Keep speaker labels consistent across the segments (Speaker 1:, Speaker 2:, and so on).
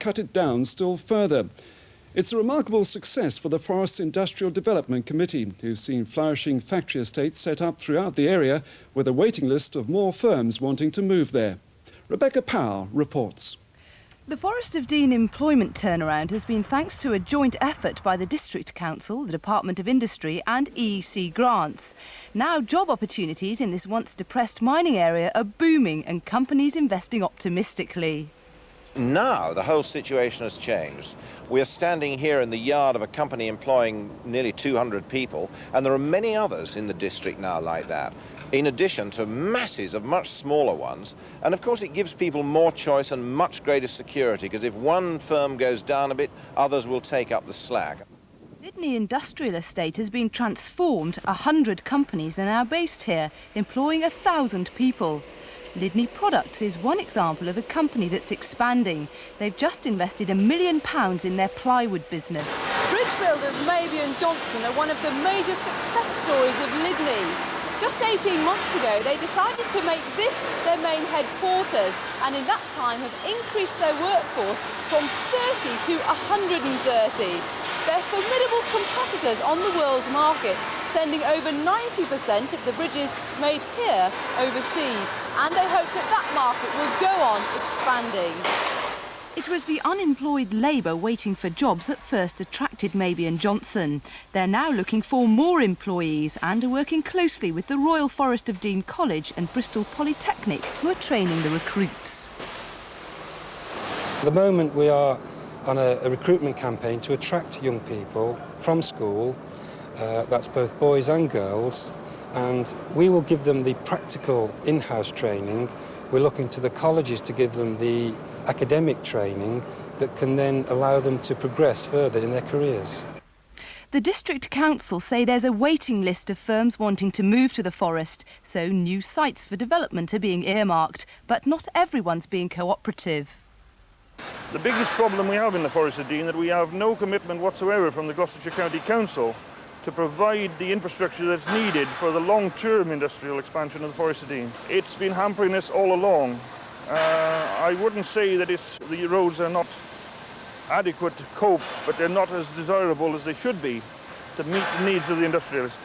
Speaker 1: cut it down still further. It's a remarkable success for the Forest Industrial Development Committee, who've seen flourishing factory estates set up throughout the area with a waiting list of more firms wanting to move there. Rebecca Powell reports.
Speaker 2: The Forest of Dean employment turnaround has been thanks to a joint effort by the District Council, the Department of Industry and EEC grants. Now job opportunities in this once depressed mining area are booming and companies investing optimistically.
Speaker 3: Now the whole situation has changed. We're standing here in the yard of a company employing nearly 200 people, and there are many others in the district now like that, in addition to masses of much smaller ones. And of course it gives people more choice and much greater security, because if one firm goes down a bit, others will take up the slack.
Speaker 2: Lydney Industrial Estate has been transformed. 100 companies are now based here, employing 1,000 people. Lydney Products is one example of a company that's expanding. They've just invested £1 million in their plywood business.
Speaker 4: Bridge builders Maybe and Johnson are one of the major success stories of Lydney. Just 18 months ago, they decided to make this their main headquarters, and in that time have increased their workforce from 30 to 130. They're formidable competitors on the world market, sending over 90% of the bridges made here overseas, and they hope that that market will go on expanding.
Speaker 2: It was the unemployed labour waiting for jobs that first attracted Maybe and Johnson. They're now looking for more employees and are working closely with the Royal Forest of Dean College and Bristol Polytechnic, who are training the recruits.
Speaker 5: At the moment we are on a recruitment campaign to attract young people from school, that's both boys and girls, and we will give them the practical in-house training. We're looking to the colleges to give them the academic training that can then allow them to progress further in their careers.
Speaker 2: The District Council say there's a waiting list of firms wanting to move to the forest, so new sites for development are being earmarked, but not everyone's being cooperative.
Speaker 6: The biggest problem we have in the Forest of Dean is that we have no commitment whatsoever from the Gloucestershire County Council to provide the infrastructure that's needed for the long-term industrial expansion of the Forest of Dean. It's been hampering us all along. I wouldn't say that the roads are not adequate to cope, but they're not as desirable as they should be to meet the needs of the industrialist.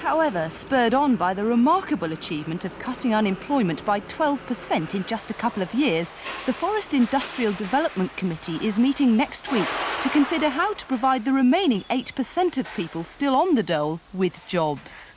Speaker 2: However, spurred on by the remarkable achievement of cutting unemployment by 12% in just a couple of years, the Forest Industrial Development Committee is meeting next week to consider how to provide the remaining 8% of people still on the dole with jobs.